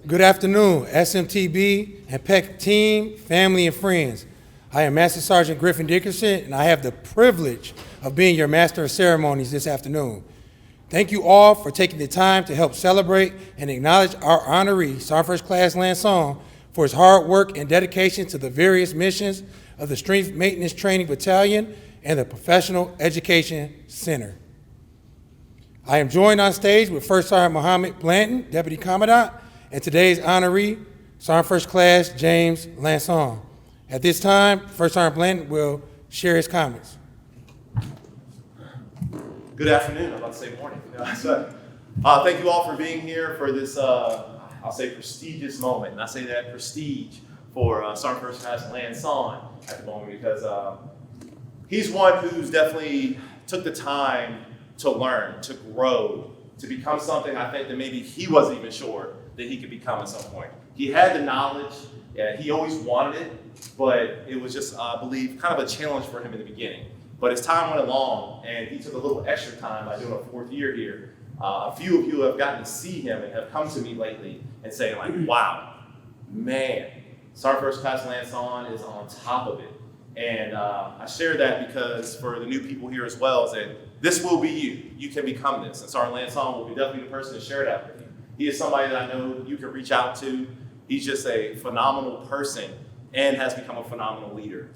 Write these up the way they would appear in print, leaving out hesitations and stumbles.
Good afternoon, SMTB and PEC team, family, and friends. I am Master Sergeant Griffin Dickerson, and I have the privilege of being your Master of Ceremonies this afternoon. Thank you all for taking the time to help celebrate and acknowledge our honoree, Sergeant First Class Lancon, for his hard work and dedication to the various missions of the Strength Maintenance Training Battalion and the Professional Education Center. I am joined on stage with First Sergeant Muhammad Blanton, Deputy Commandant, and today's honoree, Sergeant First Class James Lancon. At this time, First Sergeant Blanton will share his comments. Good afternoon. I'm about to say morning. Thank you all for being here for this, I'll say, prestigious moment. And I say that prestige for Sergeant First Class Lancon at the moment because he's one who's definitely took the time to learn, to grow, to become something I think that maybe he wasn't even sure that he could become at some point. He had the knowledge, he always wanted it, but it was just, I believe, kind of a challenge for him in the beginning. But as time went along, and he took a little extra time by doing a fourth year here, a few of you have gotten to see him and have come to me lately and saying like, wow, man, Sergeant First Class Lancon is on top of it. And I share that because for the new people here as well, is that this will be you. You can become this. And Sergeant Lancon will be definitely the person to share that with you. He is somebody that I know you can reach out to. He's just a phenomenal person and has become a phenomenal leader.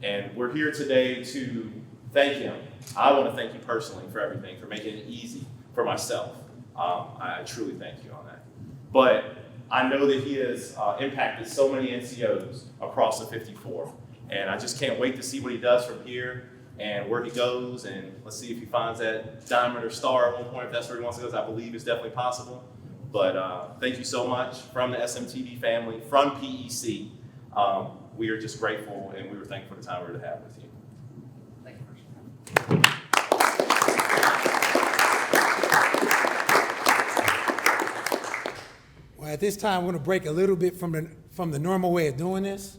And we're here today to thank him. I want to thank you personally for everything, for making it easy for myself. I truly thank you on that. But I know that he has impacted so many NCOs across the 54. And I just can't wait to see what he does from here and where he goes. And let's see if he finds that diamond or star at one point, if that's where he wants to go, I believe is definitely possible. But thank you so much from the SMTB family, from PEC. We are just grateful and we were thankful for the time we were to have with you. Thank you. Well, at this time, we're going to break a little bit from the normal way of doing this.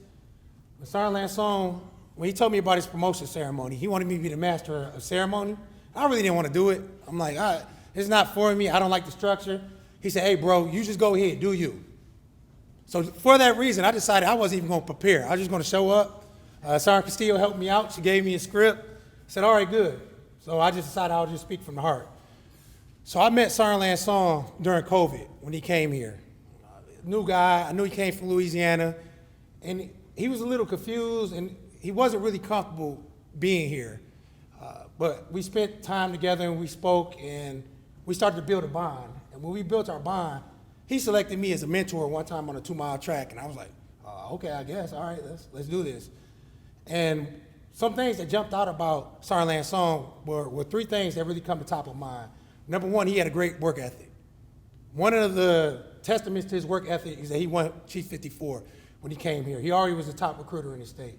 When Sergeant Lancon, when he told me about his promotion ceremony, he wanted me to be the master of ceremony. I really didn't want to do it. I'm like, it's not for me. I don't like the structure. He said, hey, bro, you just go ahead, do you. So for that reason, I decided I wasn't even going to prepare. I was just going to show up. Sergeant Castillo helped me out. She gave me a script. I said, all right, good. So I just decided I would just speak from the heart. So I met Sergeant Lancon during COVID when he came here. New guy. I knew he came from Louisiana. And he was a little confused, and he wasn't really comfortable being here. But we spent time together, and we spoke, and we started to build a bond. And when we built our bond, he selected me as a mentor one time on a 2-mile track, and I was like, okay, I guess, all right, let's do this. And some things that jumped out about Sergeant Lancon were 3 things that really come to top of mind. Number 1, he had a great work ethic. One of the testaments to his work ethic is that he won Chief 54 when he came here. He already was the top recruiter in the state.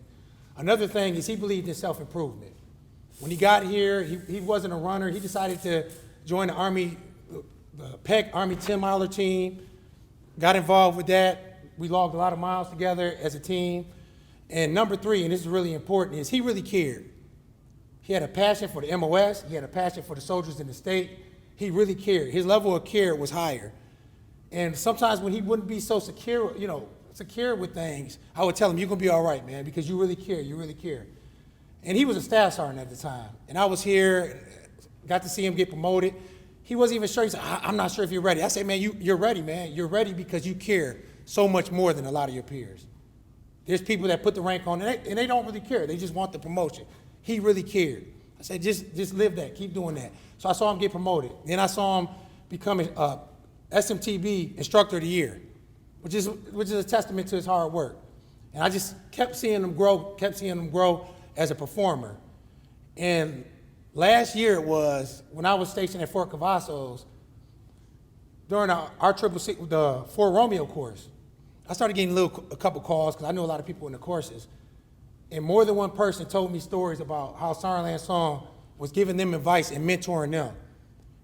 Another thing is he believed in self-improvement. When he got here, he wasn't a runner. He decided to join the Army, the PEC Army 10-miler team, got involved with that. We logged a lot of miles together as a team. And number 3, and this is really important, is he really cared. He had a passion for the MOS. He had a passion for the soldiers in the state. He really cared. His level of care was higher. And sometimes when he wouldn't be so secure, secure with things, I would tell him, you're going to be all right, man, because you really care. You really care. And he was a staff sergeant at the time. And I was here, got to see him get promoted. He wasn't even sure. He said, I'm not sure if you're ready. I said, man, you're ready, man. You're ready because you care so much more than a lot of your peers. There's people that put the rank on, and they don't really care. They just want the promotion. He really cared. I said, just live that. Keep doing that. So I saw him get promoted. Then I saw him become SMTB Instructor of the Year, which is a testament to his hard work. And I just kept seeing him grow as a performer. And last year it was when I was stationed at Fort Cavazos during our the Fort Romeo course. I started getting a couple calls because I knew a lot of people in the courses. And more than one person told me stories about how Sergeant Lancon was giving them advice and mentoring them.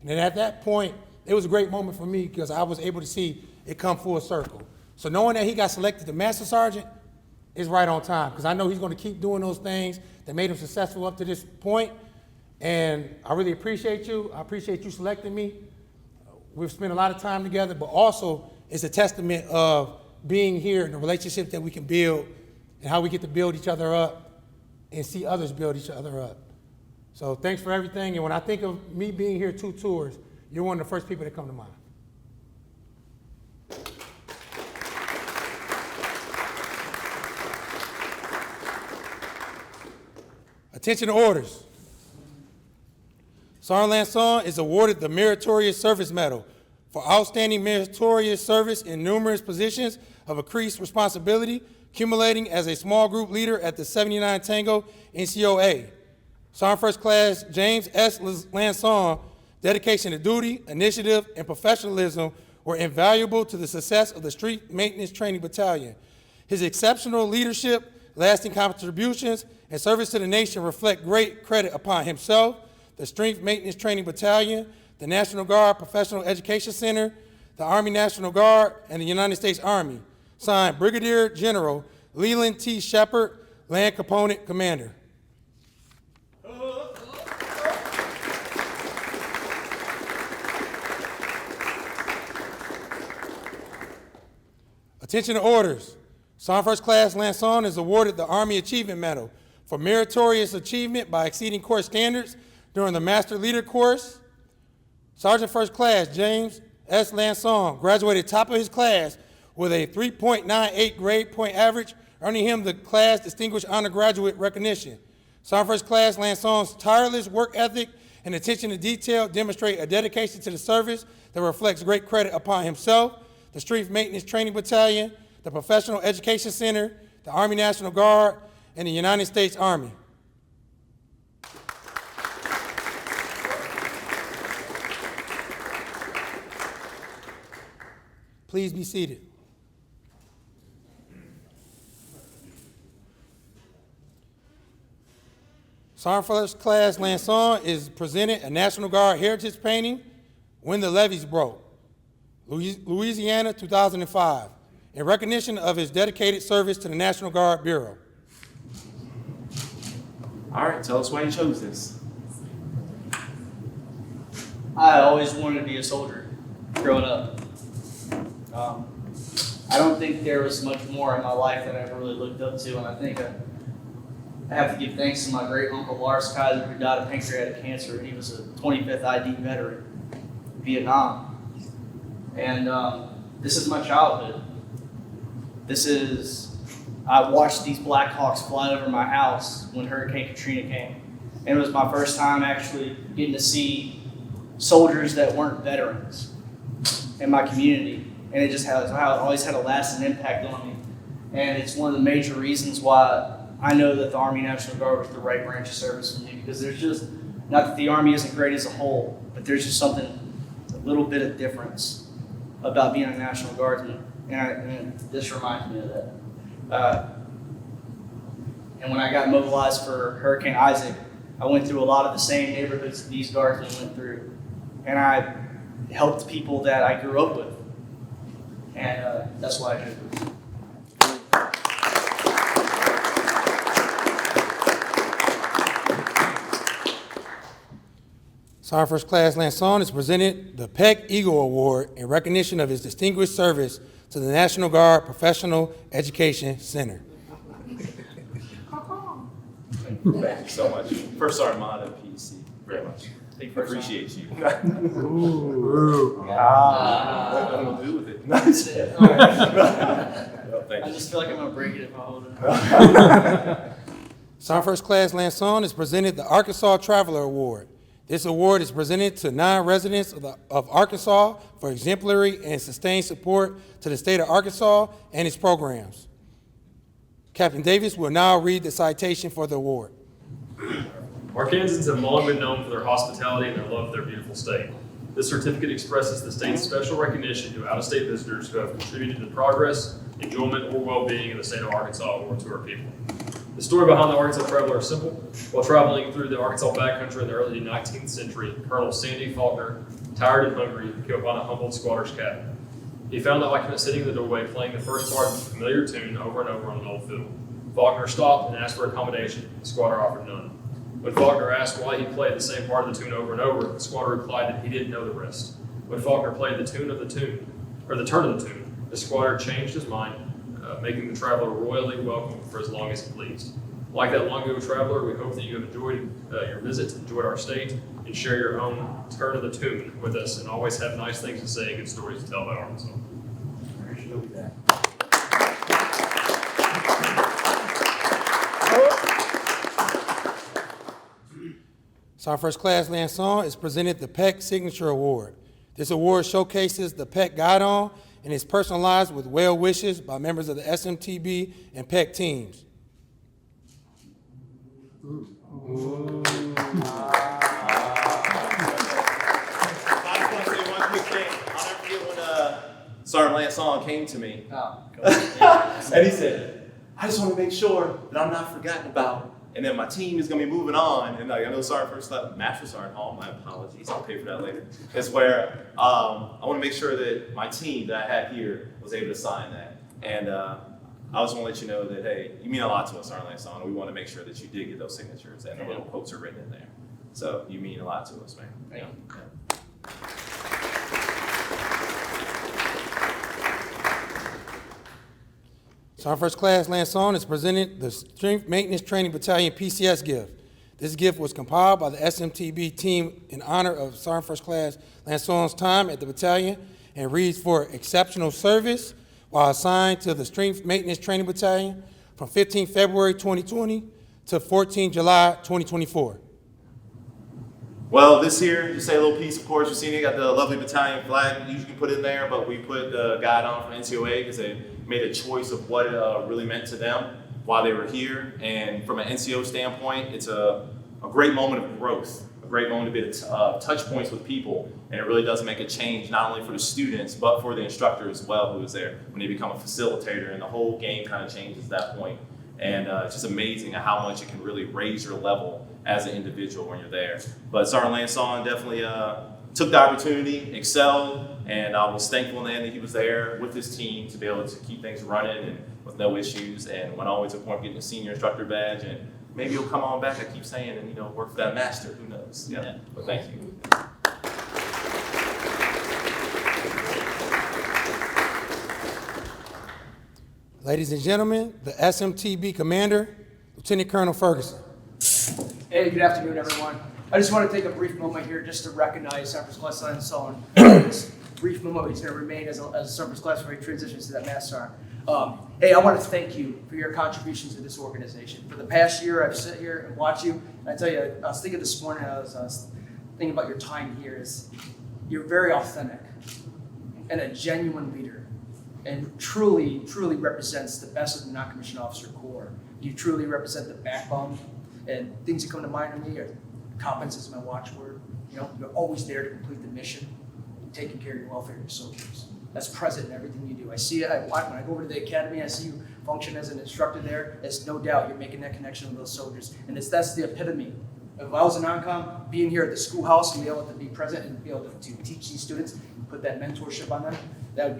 And then at that point, it was a great moment for me because I was able to see it come full circle. So knowing that he got selected to Master Sergeant is right on time because I know he's going to keep doing those things that made him successful up to this point. And I really appreciate you. I appreciate you selecting me. We've spent a lot of time together, but also it's a testament of being here and the relationships that we can build and how we get to build each other up and see others build each other up. So thanks for everything. And when I think of me being here 2 tours, you're one of the first people that come to mind. Attention to orders. Sergeant Lancon is awarded the Meritorious Service Medal for outstanding meritorious service in numerous positions of increased responsibility, accumulating as a small group leader at the 79 Tango NCOA. Sergeant First Class James S. Lancon, dedication to duty, initiative, and professionalism were invaluable to the success of the Street Maintenance Training Battalion. His exceptional leadership, lasting contributions, and service to the nation reflect great credit upon himself, the Street Maintenance Training Battalion, the National Guard Professional Education Center, the Army National Guard, and the United States Army. Signed, Brigadier General Leland T. Shepard, Land Component Commander. Attention to orders. Sergeant First Class Lancon is awarded the Army Achievement Medal for meritorious achievement by exceeding course standards during the Master Leader course. Sergeant First Class James S. Lancon graduated top of his class with a 3.98 grade point average, earning him the class Distinguished Honor Graduate recognition. Sergeant First Class Lancon's tireless work ethic and attention to detail demonstrate a dedication to the service that reflects great credit upon himself, the Street Maintenance Training Battalion, the Professional Education Center, the Army National Guard, and the United States Army. Please be seated. Sergeant First Class Lancon is presented a National Guard Heritage Painting, When the Levees Broke, Louisiana, 2005, in recognition of his dedicated service to the National Guard Bureau. All right, tell us why you chose this. I always wanted to be a soldier growing up. I don't think there was much more in my life that I ever really looked up to, and I think I have to give thanks to my great uncle Lars Kaiser, who died of pancreatic cancer. He was a 25th ID veteran in Vietnam. And this is my childhood. I watched these Black Hawks fly over my house when Hurricane Katrina came. And it was my first time actually getting to see soldiers that weren't veterans in my community. And it just always had a lasting impact on me. And it's one of the major reasons why I know that the Army National Guard was the right branch of service for me, because there's just, not that the Army isn't great as a whole, but there's just something, a little bit of difference about being a National Guardsman. And this reminds me of that. And when I got mobilized for Hurricane Isaac, I went through a lot of the same neighborhoods that these guardsmen went through. And I helped people that I grew up with. And that's why I chose this. Sergeant First Class Lancon is presented the Peck Eagle Award in recognition of his distinguished service to the National Guard Professional Education Center. Thank you so much. First Armada PC, very much. Thank you. Appreciate you. What am I gonna do with it? That's it. No, thank I you. just feel like I'm going to break it if I hold it. Sergeant First Class Lancon is presented the Arkansas Traveler Award. This award is presented to non-residents of Arkansas for exemplary and sustained support to the state of Arkansas and its programs. Captain Davis will now read the citation for the award. Arkansans have long been known for their hospitality and their love of their beautiful state. This certificate expresses the state's special recognition to out-of-state visitors who have contributed to the progress, enjoyment, or well-being of the state of Arkansas or to our people. The story behind the Arkansas Traveler is simple. While traveling through the Arkansas backcountry in the early 19th century, Colonel Sandy Faulkner, tired and hungry, came upon a humbled squatter's cabin. He found the occupant sitting in the doorway playing the first part of a familiar tune over and over on an old fiddle. Faulkner stopped and asked for accommodation. The squatter offered none. When Faulkner asked why he played the same part of the tune over and over, the squatter replied that he didn't know the rest. When Faulkner played the tune of the tune, or the turn of the tune, the squatter changed his mind, making the traveler royally welcome for as long as he pleased. Like that long ago traveler, we hope that you have enjoyed your visit, enjoyed our state, and share your own turn of the tune with us, and always have nice things to say and good stories to tell about Arkansas. So our first class Lancon is presented the Peck Signature Award. This award showcases the Peck Guidon and is personalized with well wishes by members of the SMTB and Peck teams. I just want to say one quick thing. I'll never forget when Sergeant Lancon came to me. And he said, I just want to make sure that I'm not forgotten about, and then my team is going to be moving on. And I know Sergeant First Class, Master Sergeant Hall, my apologies, I'll pay for that later. It's where I want to make sure that my team that I had here was able to sign that. And I just want to let you know that, hey, you mean a lot to us, Sergeant Lancon, and we want to make sure that you did get those signatures, and the little quotes are written in there. So you mean a lot to us, man. Thank you. Yeah. So our first class Lancon is presented the Strength Maintenance Training Battalion PCS gift. This gift was compiled by the SMTB team in honor of Sergeant First Class Lancon's time at the battalion and reads for exceptional service while assigned to the Strength Maintenance Training Battalion from 15 February 2020 to 14 July 2024. Well, this here, just say a little piece, of course, you've seen it, got the lovely battalion flag, usually put in there, but we put the guide on from NCOA because they made a choice of what it really meant to them while they were here. And from an NCO standpoint, it's a great moment of growth, a great moment to be able to touch points with people. And it really does make a change, not only for the students, but for the instructor as well, who is there when they become a facilitator, and the whole game kind of changes at that point. And it's just amazing how much it can really raise your level as an individual when you're there. But Sergeant Lancon definitely took the opportunity, excelled, and I was thankful in the end that he was there with his team to be able to keep things running and with no issues, and went all the way to the point of getting a senior instructor badge, and maybe he'll come on back, I keep saying, and work for that master, who knows? Yeah. But thank you. Ladies and gentlemen, the SMTB Commander, Lieutenant Colonel Ferguson. Hey, good afternoon, everyone. I just want to take a brief moment here just to recognize Sergeant First Class Lancon. This brief moment he's going to remain as a Sergeant First Class before he transitions to that Master Sergeant. Hey, I want to thank you for your contributions to this organization. For the past year, I've sat here and watched you, and I tell you, I was thinking this morning, I was thinking about your time here, is you're very authentic and a genuine leader, and truly represents the best of the non-commissioned officer corps. You truly represent the backbone, and things that come to mind to me are competence is my watchword. You're always there to complete the mission, and taking care of your welfare of your soldiers. That's present in everything you do. I see it. When I go over to the academy, I see you function as an instructor there. There's no doubt you're making that connection with those soldiers, and that's the epitome. If I was a non-com, being here at the schoolhouse and be able to be present and be able to teach these students, and put that mentorship on them, that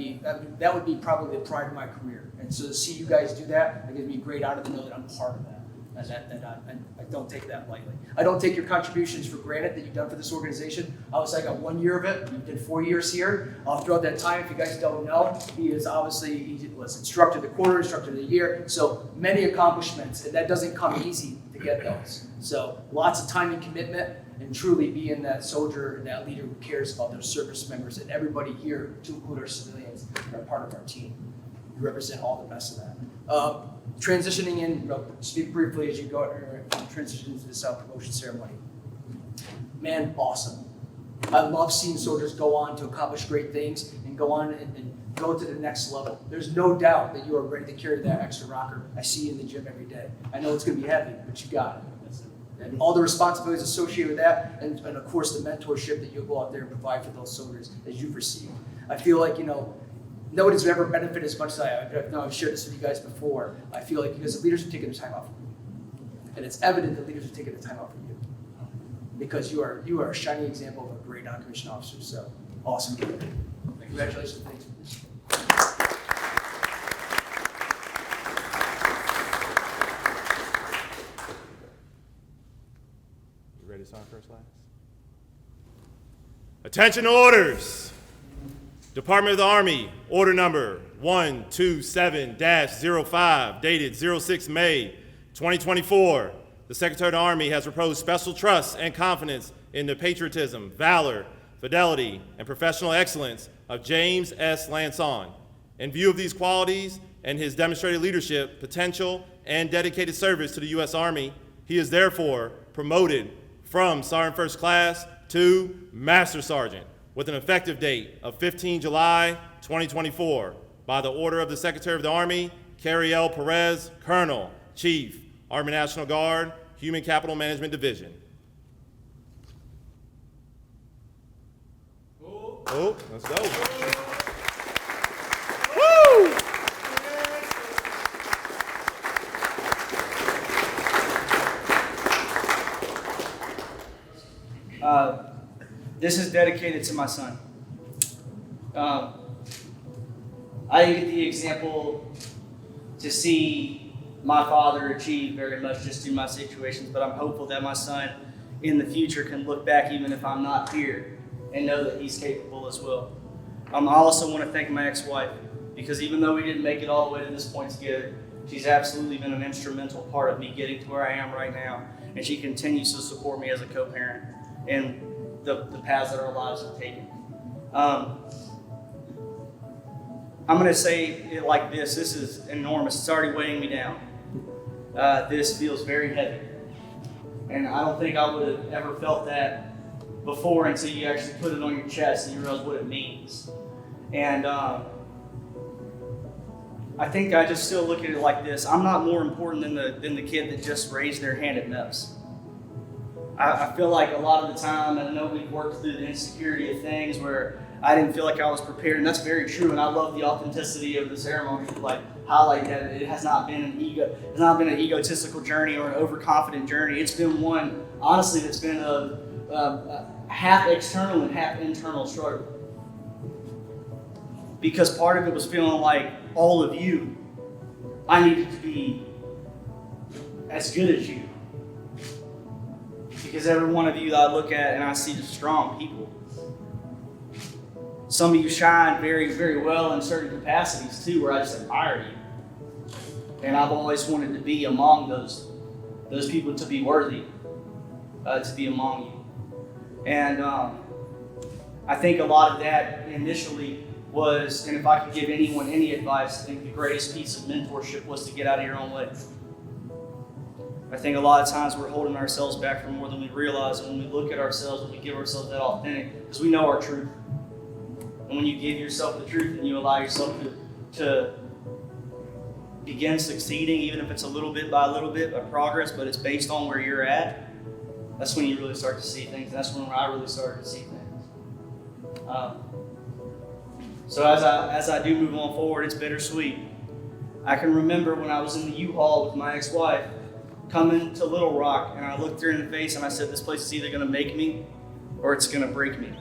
would be probably the pride of my career. And so to see you guys do that, it gives me a great honor to know that I'm part of that. And I don't take that lightly. I don't take your contributions for granted that you've done for this organization. Obviously, I got 1 year of it. You did 4 years here. Throughout that time, if you guys don't know, he was instructor of the quarter, instructor of the year. So many accomplishments, and that doesn't come easy to get those. So lots of time and commitment, and truly being that soldier and that leader who cares about their service members and everybody here, to include our civilians, are part of our team. You represent all the best of that. Transitioning in, speak briefly as you go transition into this promotion ceremony. Man, awesome. I love seeing soldiers go on to accomplish great things and go on and go to the next level. There's no doubt that you are ready to carry that extra rocker. I see you in the gym every day. I know it's going to be heavy, but you got it. And all the responsibilities associated with that, and of course the mentorship that you'll go out there and provide for those soldiers as you've received. I feel like, nobody's ever benefited as much as I have. I've shared this with you guys before. I feel like because the leaders have taken their time out for you. And it's evident that leaders have taken the time out for you. Because you are a shining example of a great non-commissioned officer. So, awesome. Congratulations. Thanks. You ready to sign first class? Attention orders! Department of the Army, order number 127-05, dated 06 May 2024. The Secretary of the Army has reposed special trust and confidence in the patriotism, valor, fidelity, and professional excellence of James S. Lancon. In view of these qualities and his demonstrated leadership, potential, and dedicated service to the U.S. Army, he is therefore promoted from Sergeant First Class to Master Sergeant with an effective date of 15 July 2024 by the order of the Secretary of the Army, Carrie L. Perez, Colonel, Chief, Army National Guard, Human Capital Management Division. Oh, let's go. Woo! This is dedicated to my son. I didn't get the example to see my father achieve very much just through my situations, but I'm hopeful that my son in the future can look back even if I'm not here and know that he's capable as well. I also want to thank my ex-wife, because even though we didn't make it all the way to this point together, she's absolutely been an instrumental part of me getting to where I am right now, and she continues to support me as a co-parent in the paths that our lives have taken. I'm going to say it like this. This is enormous. It's already weighing me down. This feels very heavy. And I don't think I would have ever felt that before until you actually put it on your chest and you realize what it means. And I think I just still look at it like this. I'm not more important than the kid that just raised their hand at MEPS. I feel like a lot of the time, and I know we've worked through the insecurity of things where I didn't feel like I was prepared, and that's very true. And I love the authenticity of the ceremony to highlight that it has not been an egotistical journey or an overconfident journey. It's been one, honestly, that's been a half external and half internal struggle. Because part of it was feeling like all of you, I needed to be as good as you. Because every one of you that I look at and I see the strong people. Some of you shine very, very well in certain capacities too, where I just admire you. And I've always wanted to be among those people, to be worthy, to be among you. And I think a lot of that initially was, and if I could give anyone any advice, I think the greatest piece of mentorship was to get out of your own way. I think a lot of times we're holding ourselves back for more than we realize. When we look at ourselves and we give ourselves that authentic, because we know our truth. And when you give yourself the truth and you allow yourself to begin succeeding, even if it's a little bit by progress, but it's based on where you're at, that's when you really start to see things. That's when I really started to see things. So as I do move on forward, it's bittersweet. I can remember when I was in the U-Haul with my ex-wife, coming to Little Rock, and I looked her in the face and I said, this place is either going to make me or it's going to break me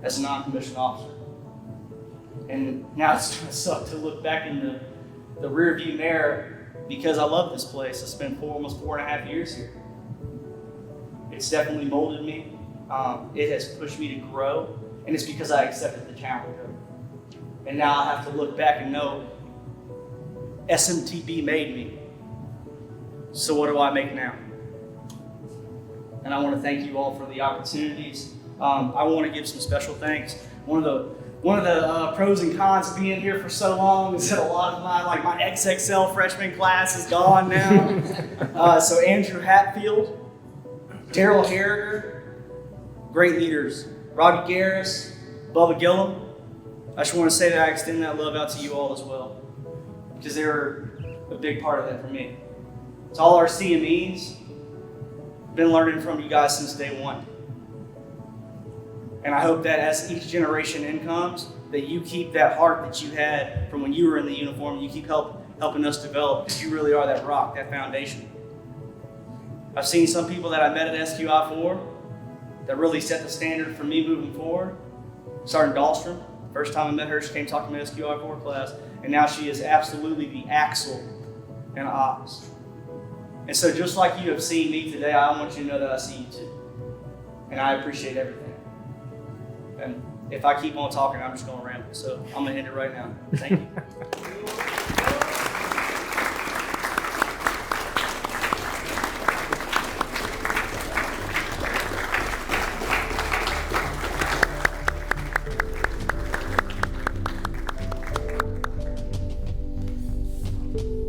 as a non-commissioned officer. And now it's going to suck to look back in the rear-view mirror because I love this place. I spent almost 4.5 years here. It's definitely molded me. It has pushed me to grow, and it's because I accepted the challenge of it. And now I have to look back and know SMTB made me. So what do I make now? And I want to thank you all for the opportunities. I want to give some special thanks. One of the pros and cons of being here for so long is that a lot of my XXL freshman class is gone now. So Andrew Hatfield, Daryl Harriger, great leaders. Robbie Garris, Bubba Gillum. I just want to say that I extend that love out to you all as well, because they were a big part of that for me. To all our CMEs, been learning from you guys since day one. And I hope that as each generation in comes, that you keep that heart that you had from when you were in the uniform, you keep helping us develop, because you really are that rock, that foundation. I've seen some people that I met at SQI4 that really set the standard for me moving forward. Sergeant Dahlstrom, first time I met her, she came talking to my SQI4 class, and now she is absolutely the axle in ops. And so just like you have seen me today, I want you to know that I see you too. And I appreciate everything. And if I keep on talking, I'm just gonna ramble. So I'm gonna end it right now. Thank you.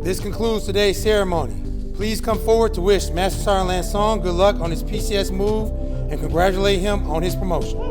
This concludes today's ceremony. Please come forward to wish Master Sergeant Lancon good luck on his PCS move and congratulate him on his promotion.